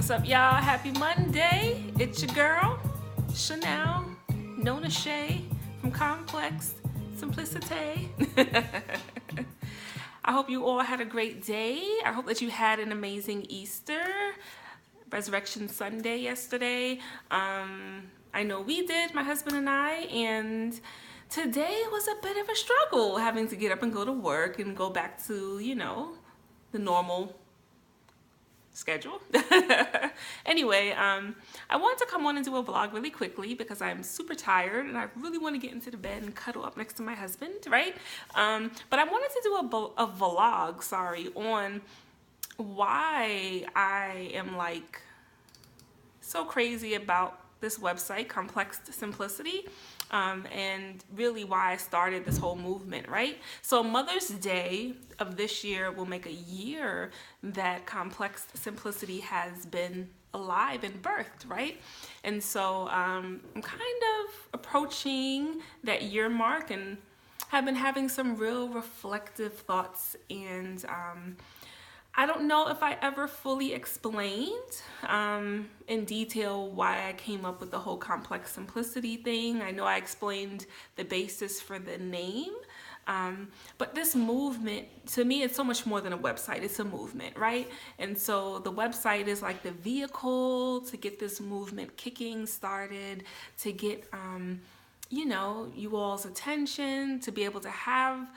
What's up, y'all? Happy Monday. It's your girl, Chanel, Nona Shay from Complex Simplicity. I hope you all had a great day. I hope that you had an amazing Easter, Resurrection Sunday yesterday. I know we did, my husband and I, and today was a bit of a struggle having to get up and go to work and go back to, the normal schedule. Anyway, I wanted to come on and do a vlog really quickly because I'm super tired and I really want to get into the bed and cuddle up next to my husband, right? But I wanted to do a vlog, on why I am like so crazy about this website, Complex Simplicity, and really why I started this whole movement, right? So Mother's Day of this year will make a year that Complex Simplicity has been alive and birthed, right? And so I'm kind of approaching that year mark and have been having some real reflective thoughts, and I don't know if I ever fully explained in detail why I came up with the whole Complex Simplicity thing. I know I explained the basis for the name, but this movement, to me, it's so much more than a website. It's a movement, right? And so the website is like the vehicle to get this movement kicking started, to get, you all's attention, to be able to have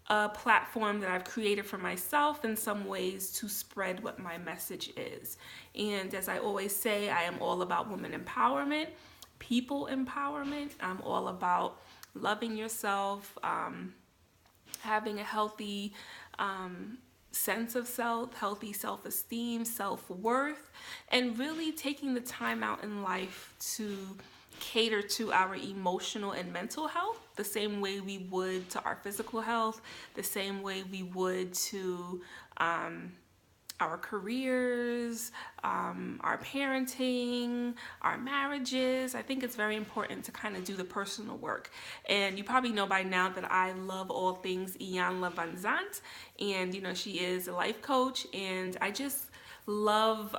a platform that I've created for myself in some ways to spread what my message is. And as I always say, I am all about women empowerment, people empowerment. I'm all about loving yourself, having a healthy sense of self, healthy self-esteem, self-worth, and really taking the time out in life to cater to our emotional and mental health the same way we would to our physical health, the same way we would to our careers, our parenting, our marriages. I think it's very important to kind of do the personal work. And you probably know by now that I love all things Ian Van Zant, and she is a life coach, and I just love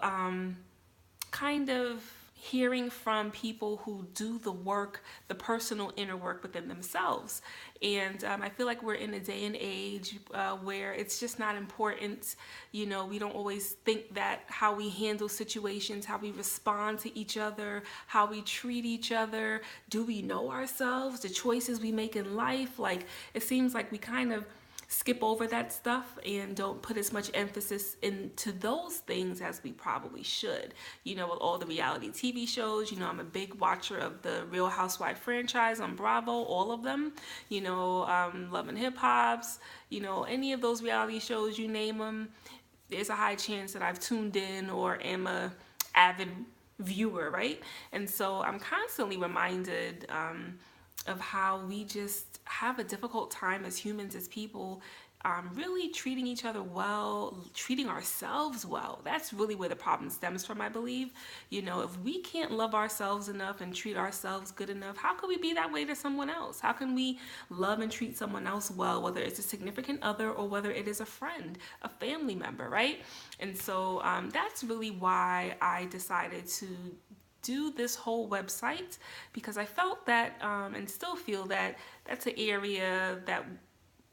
kind of hearing from people who do the work, the personal inner work within themselves. And I feel like we're in a day and age where it's just not important. We don't always think that how we handle situations, how we respond to each other, how we treat each other, do we know ourselves, the choices we make in life? Like, it seems like we kind of skip over that stuff and don't put as much emphasis into those things as we probably should. With all the reality TV shows, I'm a big watcher of the Real Housewife franchise on Bravo, all of them, Love and Hip Hops, any of those reality shows, you name them, there's a high chance that I've tuned in or am a avid viewer, right? And so I'm constantly reminded of how we just have a difficult time as humans, as people, really treating each other well, treating ourselves well. That's really where the problem stems from, I believe. If we can't love ourselves enough and treat ourselves good enough, how can we be that way to someone else? How can we love and treat someone else well, whether it's a significant other or whether it is a friend, a family member, right? And so that's really why I decided to do this whole website, because I felt that and still feel that that's an area that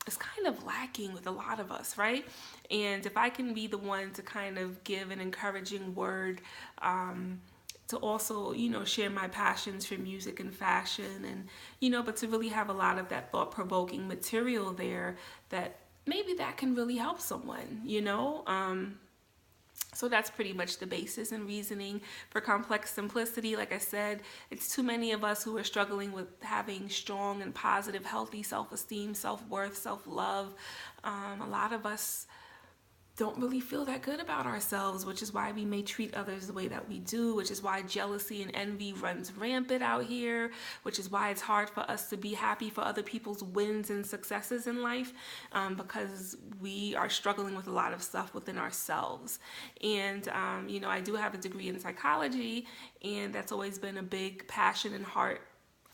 is kind of lacking with a lot of us, right? And if I can be the one to kind of give an encouraging word, to also, share my passions for music and fashion, and, but to really have a lot of that thought-provoking material there, that maybe that can really help someone, So that's pretty much the basis and reasoning for Complex Simplicity. Like I said, it's too many of us who are struggling with having strong and positive, healthy self-esteem, self-worth, self-love. A lot of us don't really feel that good about ourselves, which is why we may treat others the way that we do, which is why jealousy and envy runs rampant out here, which is why it's hard for us to be happy for other people's wins and successes in life, because we are struggling with a lot of stuff within ourselves. And, I do have a degree in psychology, and that's always been a big passion and heart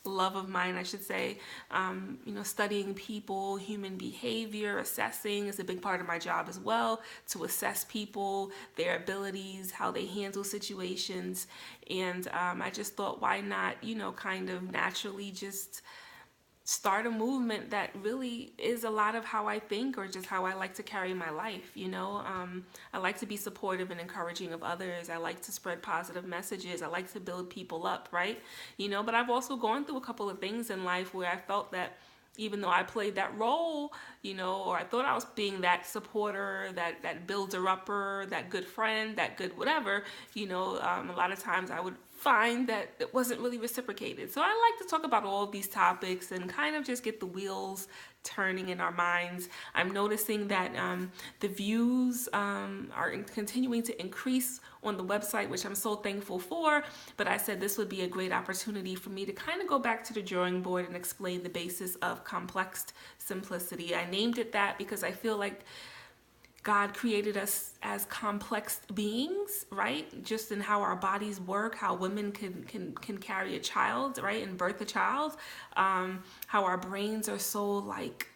love of mine, I should say. You know, studying people, human behavior, assessing is a big part of my job as well, to assess people, their abilities, how they handle situations. And I just thought, why not, you know, kind of naturally just start a movement that really is a lot of how I think, or just how I like to carry my life. You know, I like to be supportive and encouraging of others. I like to spread positive messages. I like to build people up, right? You know, but I've also gone through a couple of things in life where I felt that even though I played that role, you know, or I thought I was being that supporter, that builder-upper, that good friend, that good whatever, you know, a lot of times I would find that it wasn't really reciprocated. So I like to talk about all of these topics and kind of just get the wheels turning in our minds. I'm noticing that the views are continuing to increase on the website, which I'm so thankful for. But I said this would be a great opportunity for me to kind of go back to the drawing board and explain the basis of complex simplicity. I named it that because I feel like God created us as complex beings, right? Just in how our bodies work, how women can carry a child, right, and birth a child, how our brains are so like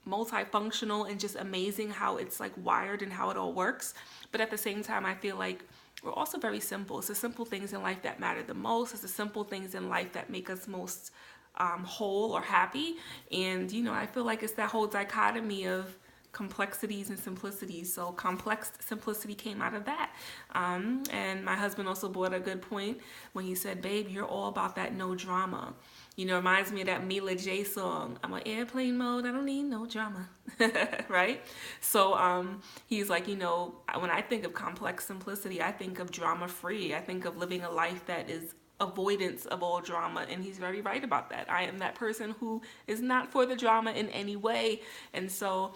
multifunctional and just amazing how it's like wired and how it all works. But at the same time, I feel like we're also very simple. It's the simple things in life that matter the most. It's the simple things in life that make us most whole or happy. And, you know, I feel like it's that whole dichotomy of complexities and simplicities. So complex simplicity came out of that. And my husband also brought a good point when he said, babe, you're all about that no drama. You know, it reminds me of that Mila J song, I'm on airplane mode, I don't need no drama, right? So he's like, you know, when I think of complex simplicity, I think of drama free. I think of living a life that is avoidance of all drama, and he's very right about that. I am that person who is not for the drama in any way. And so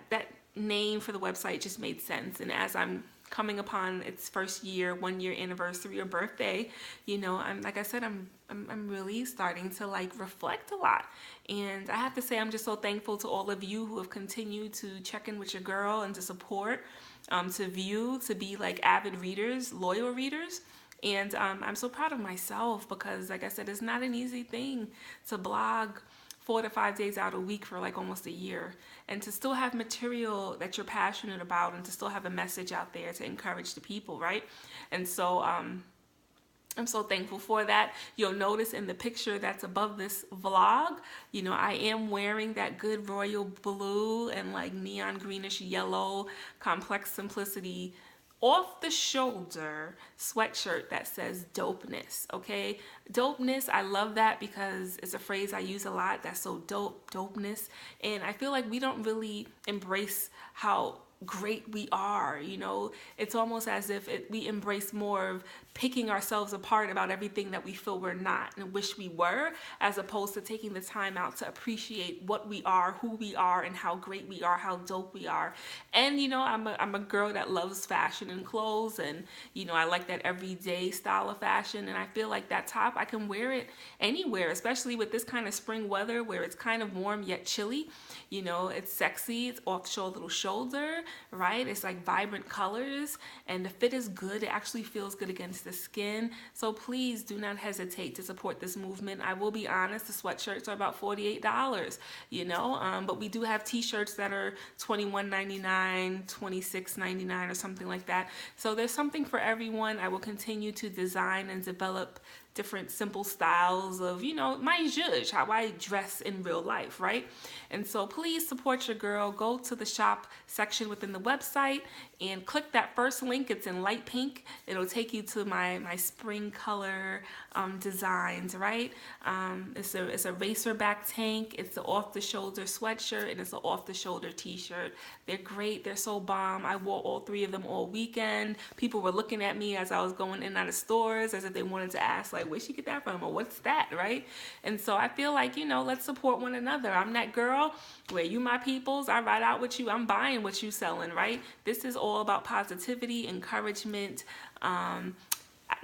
that name for the website just made sense. And as I'm coming upon its first year, 1 year anniversary or birthday, you know, I'm like I said, I'm really starting to like reflect a lot. And I have to say, I'm just so thankful to all of you who have continued to check in with your girl and to support, to view, to be like avid readers, loyal readers. And I'm so proud of myself because, like I said, it's not an easy thing to blog 4 to 5 days out a week for like almost a year, and to still have material that you're passionate about, and to still have a message out there to encourage the people, right? And so I'm so thankful for that. You'll notice in the picture that's above this vlog, you know, I am wearing that good royal blue and like neon greenish yellow complex simplicity off the shoulder sweatshirt that says dopeness. Okay, dopeness, I love that because it's a phrase I use a lot. That's so dope, dopeness. And I feel like we don't really embrace how great we are. You know, it's almost as if we embrace more of picking ourselves apart about everything that we feel we're not and wish we were, as opposed to taking the time out to appreciate what we are, who we are, and how great we are, how dope we are. And you know, I'm a girl that loves fashion and clothes, and you know, I like that everyday style of fashion, and I feel like that top, I can wear it anywhere, especially with this kind of spring weather where it's kind of warm yet chilly. You know, it's sexy, it's off the little shoulder, right? It's like vibrant colors, and the fit is good. It actually feels good against the skin. So please do not hesitate to support this movement. I will be honest, the sweatshirts are about $48, you know, but we do have t-shirts that are $21.99, $26.99 or something like that. So there's something for everyone. I will continue to design and develop different simple styles of, you know, my zhuzh, how I dress in real life, right? And so please support your girl. Go to the shop section within the website and click that first link. It's in light pink. It'll take you to my spring color designs, right? It's a racer back tank. It's an off the shoulder sweatshirt, and it's an off the shoulder t-shirt. They're great. They're so bomb. I wore all 3 of them all weekend. People were looking at me as I was going in and out of stores as if they wanted to ask, like, where'd she get that from, or what's that, right? And so I feel like, you know, let's support one another. I'm that girl where you my peoples, I ride out with you, I'm buying what you selling, right? This is all about positivity, encouragement,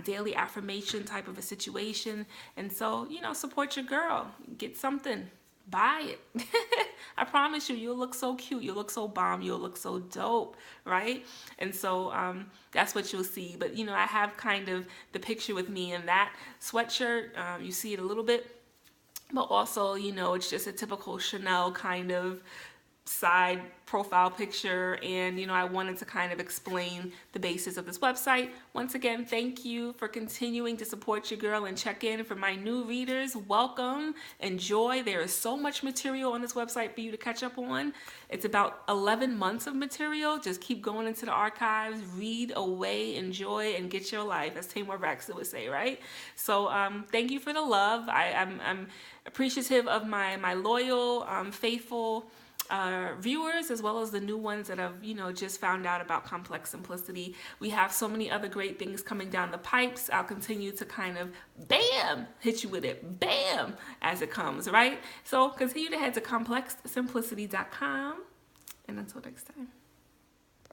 daily affirmation type of a situation. And so, you know, support your girl, get something, buy it. I promise you, you'll look so cute, you'll look so bomb, you'll look so dope, right? And so that's what you'll see. But you know, I have kind of the picture with me in that sweatshirt. You see it a little bit, but also, you know, it's just a typical Chanel kind of side profile picture. And you know, I wanted to kind of explain the basis of this website. Once again, thank you for continuing to support your girl and check in. For my new readers, welcome, enjoy. There is so much material on this website for you to catch up on. It's about 11 months of material. Just keep going into the archives, read away, enjoy, and get your life, as Tamar Braxton would say, right? So thank you for the love. I'm appreciative of my loyal, faithful viewers, as well as the new ones that have, you know, just found out about Complex Simplicity. We have so many other great things coming down the pipes. I'll continue to kind of bam, hit you with it, bam, as it comes, right? So continue to head to complexsimplicity.com, and until next time.